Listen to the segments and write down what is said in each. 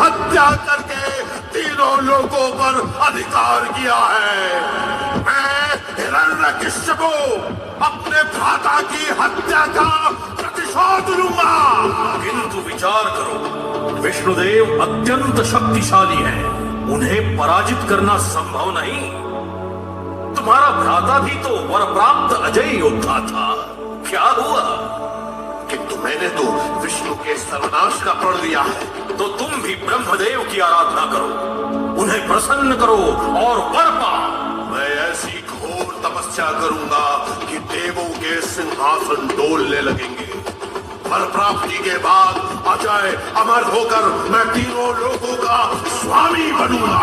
हत्या करके तीनों लोगों पर अधिकार किया है। मैं हिरण्यकश्यपु अपने भ्राता की हत्या का प्रतिशोध लूंगा। किंतु विचार करो, विष्णुदेव अत्यंत शक्तिशाली हैं, उन्हें पराजित करना संभव नहीं। तुम्हारा भ्राता भी तो वर प्राप्त अजय योद्धा था, क्या हुआ? किंतु मैंने तो विष्णु के सर्वनाश का प्रण लिया है। तो तुम भी ब्रह्मदेव की आराधना करो, उन्हें प्रसन्न करो और वर पाओ। मैं ऐसी घोर तपस्या करूंगा कि देवों के सिंहासन डोलने लगेंगे। वर प्राप्ति के बाद अजय अमर होकर मैं तीनों लोगों का स्वामी बनूंगा।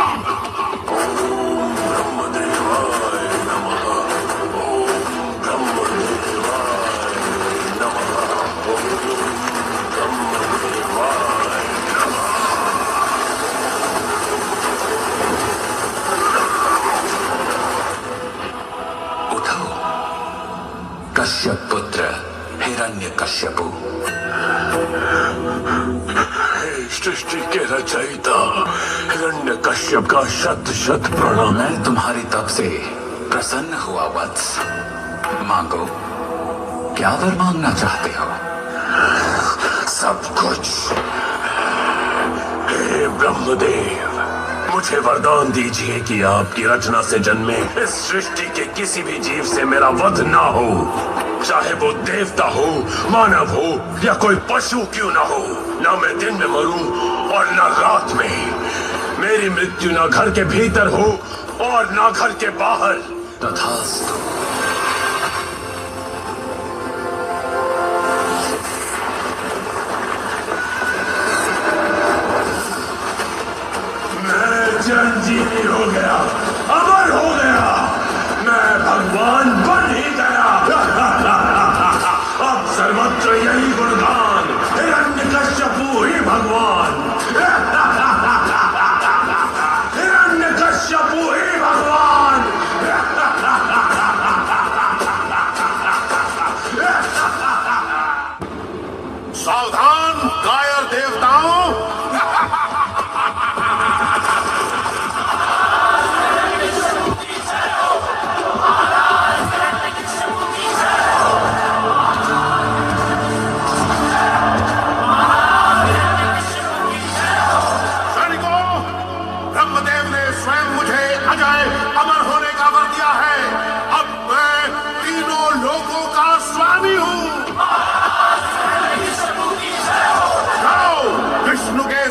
कश्यप पुत्र हिरण्यकश्यपु। सृष्टि के रचयिता हिरण्यकश्यप का शत शत प्रणाम। मैं तुम्हारी तप से प्रसन्न हुआ वत्स। मांगो, क्या वर मांगना चाहते हो? सब कुछ। हे ब्रह्मदेव, मुझे वरदान दीजिए कि आपकी रचना से जन्मे इस सृष्टि के किसी भी जीव से मेरा वध ना हो, चाहे वो देवता हो, मानव हो या कोई पशु क्यों ना हो। ना मैं दिन में मरूं और ना रात में। मेरी मृत्यु ना घर के भीतर हो और ना घर के बाहर। तथास्तु। चिरंजीवी हो गया, अमर हो गया, मैं भगवान बन ही गया। अब सर्वत्र यही गुणगान, हिरण्यकश्यपु ही भगवान। हिरण्यकश्यपु ही भगवान। सावधान कायर देवताओं,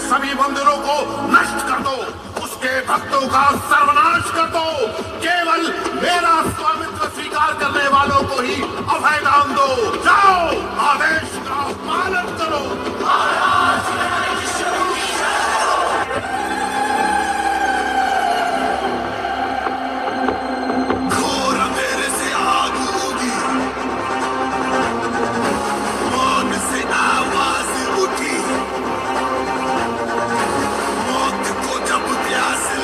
सभी मंदिरों को नष्ट कर दो, उसके भक्तों का सर्वनाश कर दो। केवल मेरा स्वामित्व स्वीकार करने वालों को ही अभय दान दो। जाओ, आदेश का पालन करो। घोर अंधेरे से आग उगी, मौन से आवाज उठी।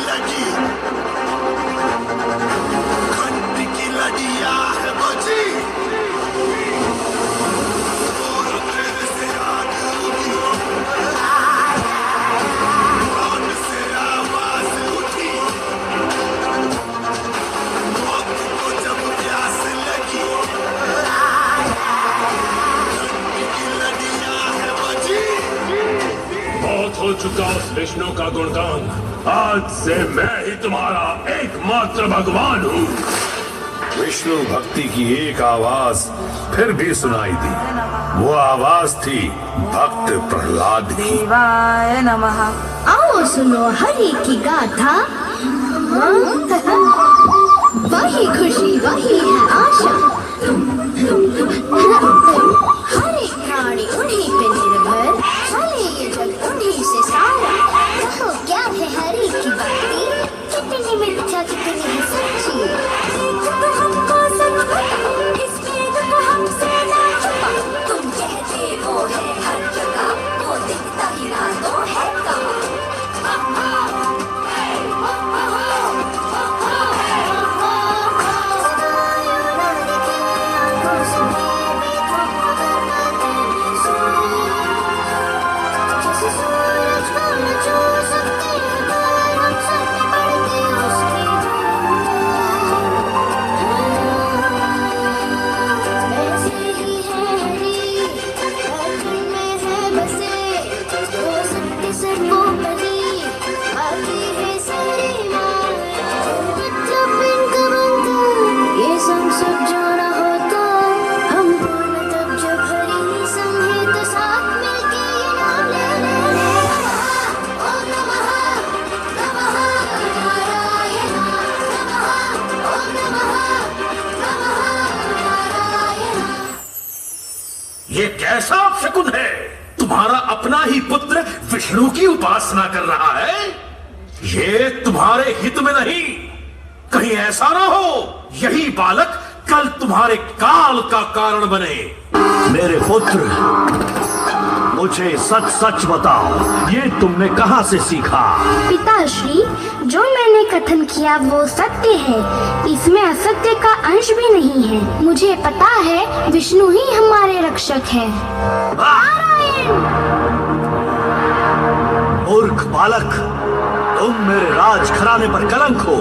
लगी घंटी की लड़िया है बजी, और तेरे से आग उगी, मौन से आवाज उठी। मौत को जब प्यास लगी, घंटी की लड़िया है बजी। बहुत हो चुका उस विष्णु का गुणगान। आज से मैं ही तुम्हारा एकमात्र भगवान हूँ। विष्णु भक्ति की एक आवाज फिर भी सुनाई दी। वो आवाज थी भक्त प्रहलाद की। देवाय नमः। आओ सुनो हरि की गाथा। वही खुशी वही है आशा। हर एक प्राणी उन्हीं पे निर्भर, चले ये जग उन्हीं से सारा। कहो क्या है हरि की बातें, कितनी मिथ्या कितनी है सच्ची। हमको सब इसमें तो हमसे ना छुपा। तुम कहते वो है हर जगह, वो दिखता ही ना तो है कहाँ। ये कैसा अपशकुन है? तुम्हारा अपना ही पुत्र विष्णु की उपासना कर रहा है। ये तुम्हारे हित में नहीं। कहीं ऐसा ना हो यही बालक कल तुम्हारे काल का कारण बने। मेरे पुत्र, मुझे सच सच बताओ, ये तुमने कहां से सीखा? पिताश्री, जो मैंने कथन किया वो सत्य है। इसमें असत्य का अंश भी नहीं है। मुझे पता है विष्णु ही हमारे रक्षक हैं। मूर्ख बालक, तुम मेरे राज घराने पर कलंक हो।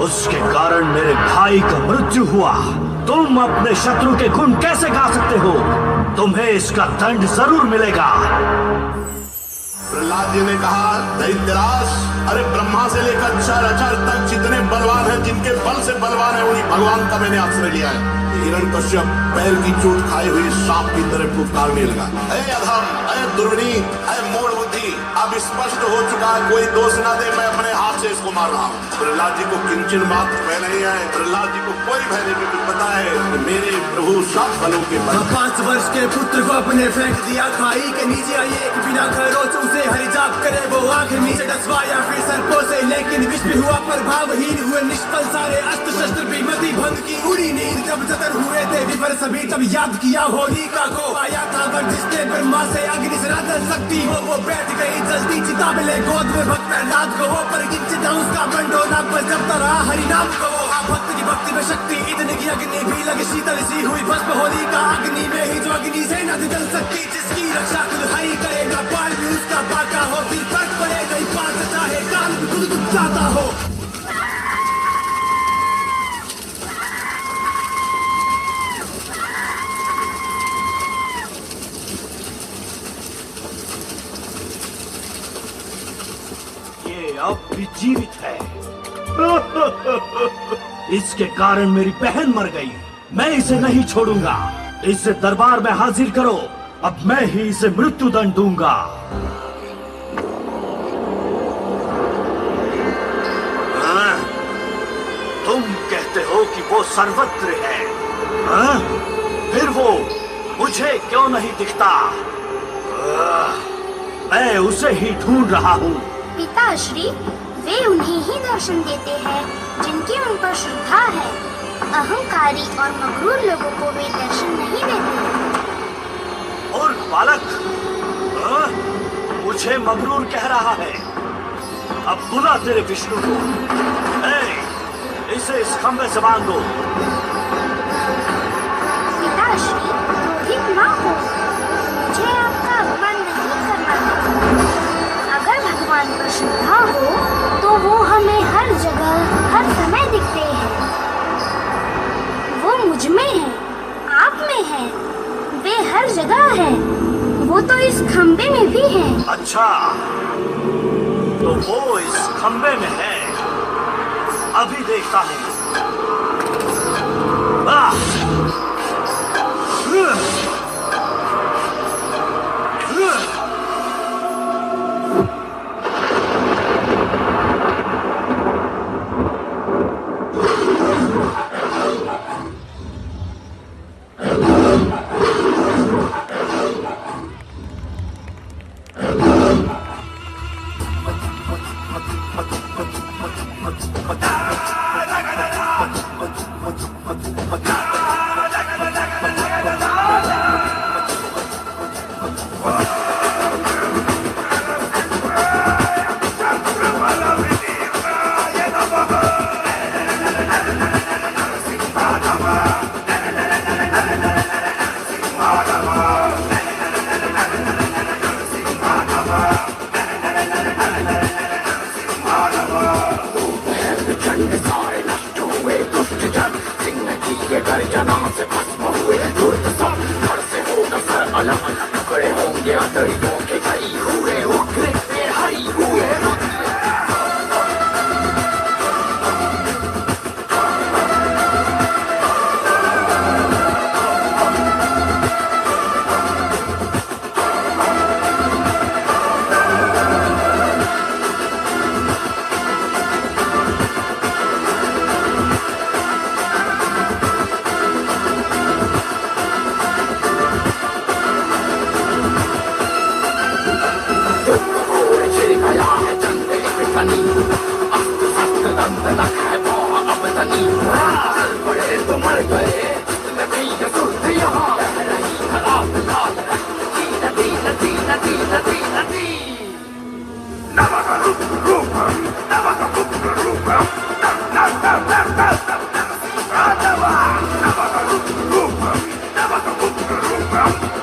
उसके कारण मेरे भाई का मृत्यु हुआ। तुम अपने शत्रु के गुण कैसे गा सकते हो? तुम्हें इसका दंड जरूर मिलेगा। प्रहलाद जी ने कहा, दैत्यराज, अरे ब्रह्मा से लेकर चर तक जितने बलवान हैं, जिनके बल से बलवान है, उन्हीं भगवान का मैंने आश्रय लिया है। हिरण्यकश्यप पैर की चोट खाए हुए सांप की तरह फुफकारने लगा। अरे अधम, अरे दुर्वनी, अरे मूढ़ बुद्धि, अब स्पष्ट हो चुका है, कोई दोष ना दे, मैं अपने हाथ से इसको मार रहा हूँ। प्रहलाद जी को किंचन मात्र भय नहीं है। प्रहलाद जी को कोई भय नहीं, क्योंकि पता है कि मेरे प्रभु सब बलों के बल। 5 वर्ष के पुत्र को अपने फेंक दिया खाई के नीचे। आई एक बिना खरोच उसे हरि जाप करे वो आंख नीचे डसवाया फिर सर्पों से, लेकिन विष भी हुआ प्रभावहीन हुए निष्फल सारे अस्त्र शस्त्र भी मति भंग की उड़ी नींद। जब जतर हुए थे विफल सभी, तब याद किया होलिका को। आया था वर जिसने ब्रह्मा से अग्नि से राधन शक्ति हो। वो बैठ गई जल्दी चिता मिले गोद में भक्त प्रहलाद को। वो पर गिनता उसका बंडोना पर जब रहा हरि नाम को। भक्त की भक्ति में शक्ति इतनी की अग्नि भी लगी शीतल सी हुई भस्म होलिका अग्नि में ही, जो अग्नि से न जल सकती, जिसकी रक्षा खुद हरि करेगा। बाल भी उसका बाका हो, फिर फर्क पड़े नहीं पास चाहे काल भी खुद दुख जाता हो। ये अब भी जीवित है। इसके कारण मेरी बहन मर गई। मैं इसे नहीं छोड़ूंगा। इसे दरबार में हाजिर करो। अब मैं ही इसे मृत्यु दंड दूंगा। तुम कहते हो कि वो सर्वत्र है, हाँ? फिर वो मुझे क्यों नहीं दिखता? मैं उसे ही ढूंढ रहा हूँ। पिताश्री, वे उन्हें ही दर्शन देते हैं जिनकी उन पर श्रद्धा है। अहंकारी और मगरूर लोगों को वे दर्शन नहीं देते। और बालक, हाँ? मुझे मगरूर कह रहा है। अब बुला तेरे विष्णु को। इसे इस खंबे से बांध दो। पिताश्री, क्रोधित ना हो। मुझे आपका अपमान नहीं करना है। अगर भगवान पर श्रद्धा हो तो वो हमें हर जगह हर समय दिखते हैं। वो मुझ में है, आप में है, वे हर जगह है। वो तो इस खंबे में भी है। अच्छा, तो वो इस खंबे में है। अभी देखता हूँ। तो मर गए में भी ये सुर्ख यहाँ बह रही खराब खाल नदी नदी नदी नदी नदी नदी Never